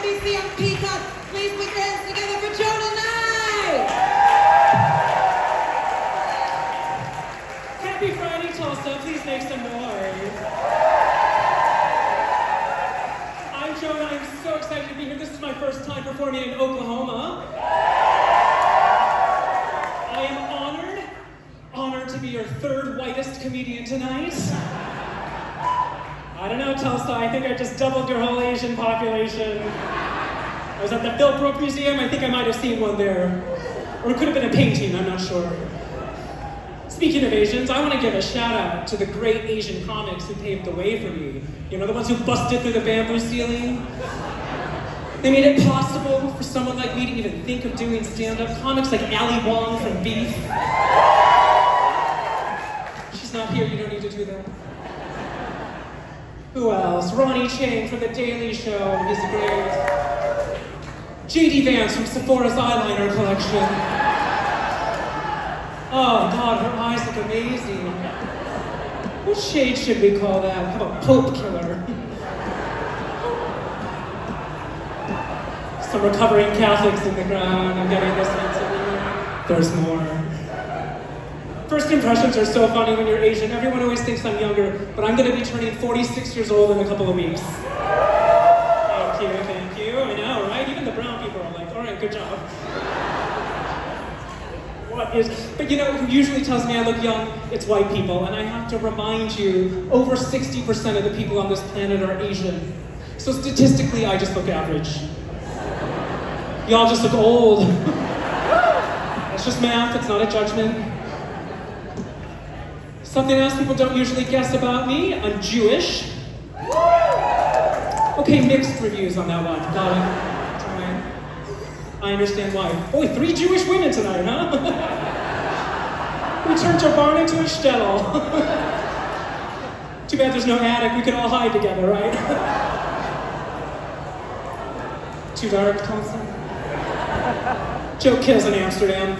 Please put your hands together for Jonah Nigh! Happy Friday, Tulsa. Please make some noise. I'm Jonah. I'm so excited to be here. This is my first time performing in Oklahoma. I am honored to be your third whitest comedian tonight. I don't know, Tulsa. I think I just doubled your whole Asian population. I was at the Philbrook Museum. I think I might have seen one there. Or it could have been a painting, I'm not sure. Speaking of Asians, I want to give a shout out to the great Asian comics who paved the way for me. You know, the ones who busted through the bamboo ceiling. They made it possible for someone like me to even think of doing stand-up. Comics like Ali Wong from Beef. She's not here, you don't need to do that. Who else? Ronnie Chang from The Daily Show, he's great. J.D. Vance from Sephora's eyeliner collection. Oh God, her eyes look amazing. What shade should we call that? How about Pope Killer? Some recovering Catholics in the ground. I'm getting this one. There's more. First impressions are so funny when you're Asian. Everyone always thinks I'm younger, but I'm going to be turning 46 years old in a couple of weeks. Thank you. I know, right? Even the brown people are like, all right, good job. But you know who usually tells me I look young? It's white people, and I have to remind you, over 60% of the people on this planet are Asian. So statistically, I just look average. Y'all just look old. It's just math, it's not a judgment. Something else people don't usually guess about me, I'm Jewish. Okay, mixed reviews on that one. Got it. It's all right. I understand why. Boy, 3 Jewish women tonight, huh? We turned your barn into a shtetl. Too bad there's no attic. We could all hide together, right? Too dark, Tulsa? Joke kills in Amsterdam.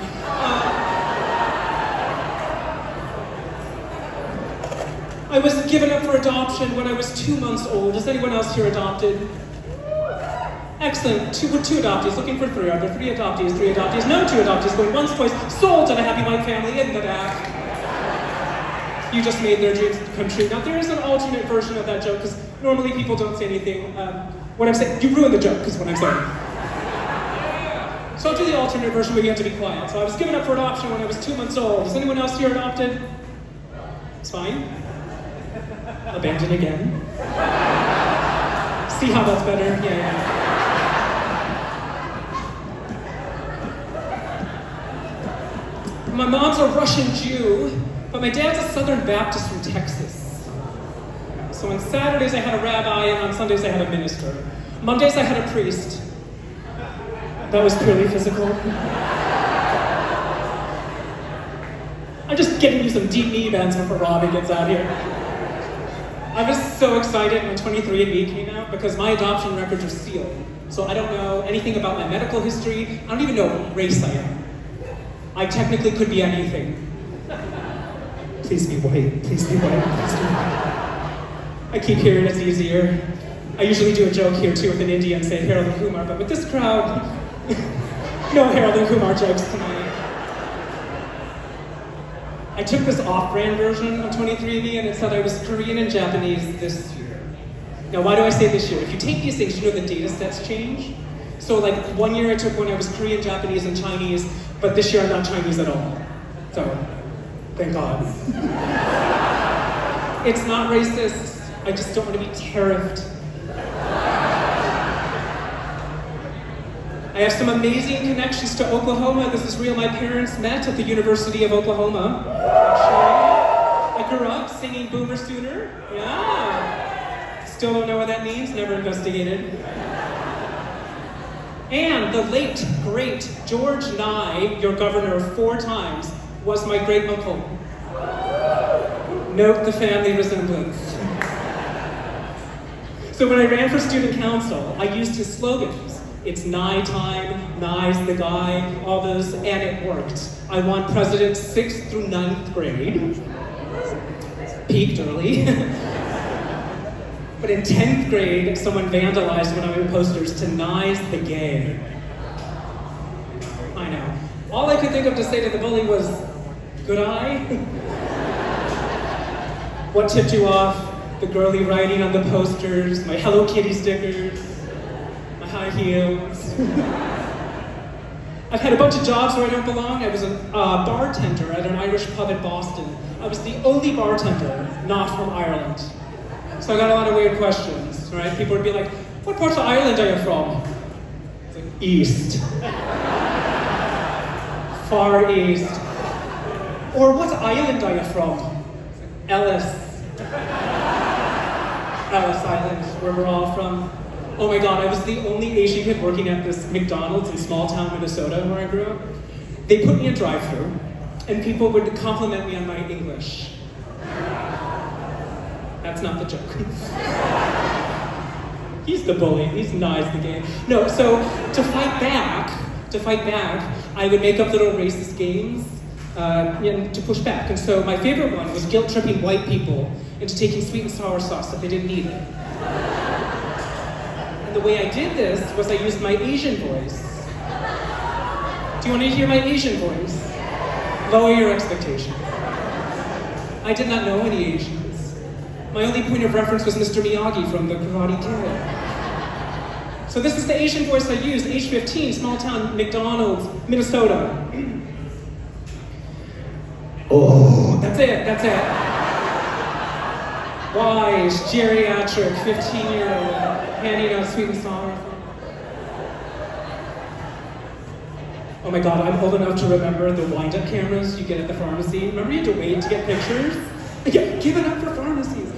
I was given up for adoption when I was 2 months old. Is anyone else here adopted? Excellent. Two adoptees, looking for 3. Are there 3 adoptees? 3 adoptees? No 2 adoptees. Going once, twice. Sold to the happy white family in the back. You just made their dreams come true. Now there is an alternate version of that joke, because normally people don't say anything. What I'm saying, you ruined the joke, is what I'm saying. So I'll do the alternate version where you have to be quiet. So I was given up for adoption when I was 2 months old. Is anyone else here adopted? It's fine. Abandoned again. See how that's better? Yeah. My mom's a Russian Jew, but my dad's a Southern Baptist from Texas. So on Saturdays I had a rabbi, and on Sundays I had a minister. Mondays I had a priest. That was purely physical. I'm just getting you some deep knee bends before Robby gets out here. I was so excited when 23andMe came out because my adoption records are sealed. So I don't know anything about my medical history. I don't even know what race I am. I technically could be anything. Please be white, please be white, please be white. I keep hearing it's easier. I usually do a joke here too with an Indian, say Harold and Kumar, but with this crowd, no Harold and Kumar jokes tonight. I took this off-brand version of 23andMe and it said I was Korean and Japanese this year. Now why do I say this year? If you take these things, you know the data sets change. So like 1 year I took when I was Korean, Japanese, and Chinese, but this year I'm not Chinese at all. So, thank God. It's not racist, I just don't want to be tariffed. I have some amazing connections to Oklahoma. This is real. My parents met at the University of Oklahoma. Actually, I grew up singing Boomer Sooner. Yeah. Still don't know what that means, never investigated. And the late, great George Nigh, your governor 4 times, was my great uncle. Note the family resemblance. So when I ran for student council, I used his slogans. It's Nigh time, Night's the guy, all those, and it worked. I won president 6th through 9th grade. Peaked early. But in 10th grade, someone vandalized one of my posters to Nye's the gay. I know. All I could think of to say to the bully was, good eye? What tipped you off? The girly writing on the posters, my Hello Kitty stickers, my high heels. I've had a bunch of jobs where I don't belong. I was a bartender at an Irish pub in Boston. I was the only bartender not from Ireland. So I got a lot of weird questions, right? People would be like, what part of Ireland are you from? It's like, East. Far East. Or what island are you from? It's like, Ellis. Ellis Island, where we're all from. Oh my God, I was the only Asian kid working at this McDonald's in small town Minnesota where I grew up. They put me in drive-thru, and people would compliment me on my English. That's not the joke. He's the bully, he's Nye's the gay. No, so to fight back, I would make up little racist games to push back. And so my favorite one was guilt-tripping white people into taking sweet and sour sauce if they didn't need it. And the way I did this was I used my Asian voice. Do you want to hear my Asian voice? Lower your expectations. I did not know any Asians. My only point of reference was Mr. Miyagi from The Karate Kid. So this is the Asian voice I used, age 15, small town, McDonald's, Minnesota. Oh, that's it. Wise, geriatric, 15-year-old, handing out sweet and sour. Oh my God, I'm old enough to remember the wind-up cameras you get at the pharmacy. Remember you had to wait to get pictures? Yeah, give it up for pharmacies.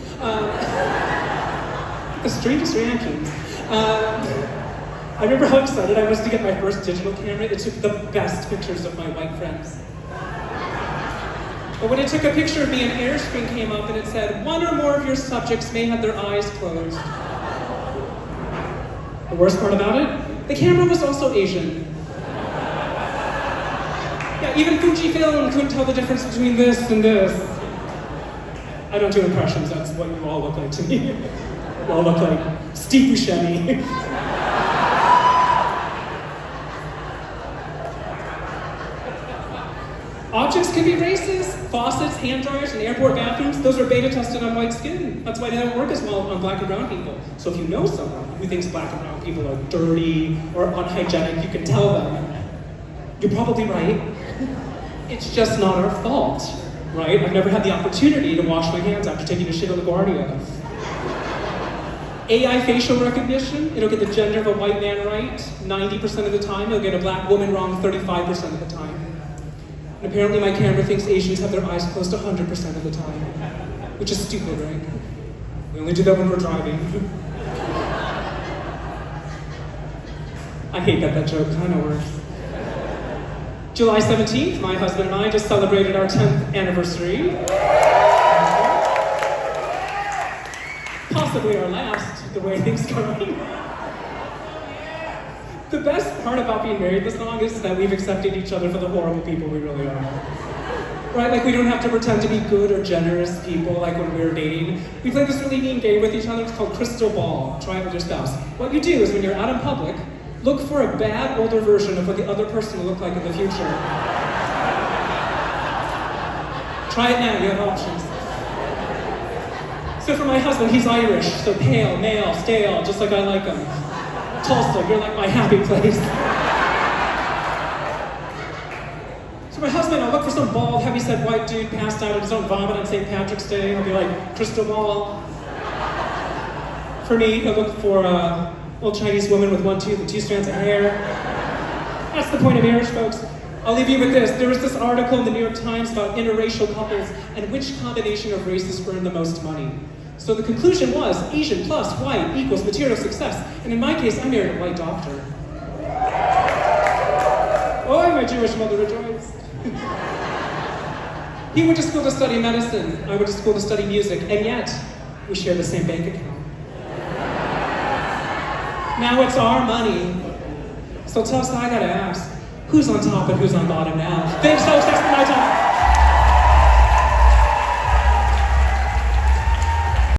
The strangest reactions. I remember how excited I was to get my first digital camera. It took the best pictures of my white friends. But when it took a picture of me, an air screen came up and it said, one or more of your subjects may have their eyes closed. The worst part about it? The camera was also Asian. Yeah, even Fujifilm couldn't tell the difference between this and this. I don't do impressions, that's what you all look like to me. You all look like Steve Buscemi. Objects can be racist. Faucets, hand dryers, and airport bathrooms, those are beta tested on white skin. That's why they don't work as well on black and brown people. So if you know someone who thinks black and brown people are dirty or unhygienic, you can tell them, you're probably right. It's just not our fault, right? I've never had the opportunity to wash my hands after taking a shit on LaGuardia. AI facial recognition, it'll get the gender of a white man right 90% of the time. It'll get a black woman wrong 35% of the time. And apparently my camera thinks Asians have their eyes closed 100% of the time. Which is stupid, right? We only do that when we're driving. I hate that joke kind of works. July 17th, my husband and I just celebrated our 10th anniversary. Possibly our last, the way things are going. The best part about being married this long is that we've accepted each other for the horrible people we really are. Right, like we don't have to pretend to be good or generous people like when we were dating. We play this really mean game with each other, it's called Crystal Ball. Try it with your spouse. What you do is when you're out in public, look for a bad older version of what the other person will look like in the future. Try it now, you have options. So for my husband, he's Irish, so pale, male, stale, just like I like him. Tulsa, you're like my happy place. So my husband, I'll look for some bald, heavyset white dude passed out of his own vomit on St. Patrick's Day. I'll be like, crystal ball. For me, I'll look for a old Chinese woman with one tooth and 2 strands of hair. That's the point of marriage, folks. I'll leave you with this. There was this article in the New York Times about interracial couples and which combination of races earn the most money. So the conclusion was Asian plus white equals material success. And in my case, I married a white doctor. Oh, my Jewish mother rejoiced. He went to school to study medicine. I went to school to study music. And yet, we share the same bank account. Now it's our money. So Tulsa, I gotta ask, who's on top and who's on bottom now? Thanks, folks. That's my time.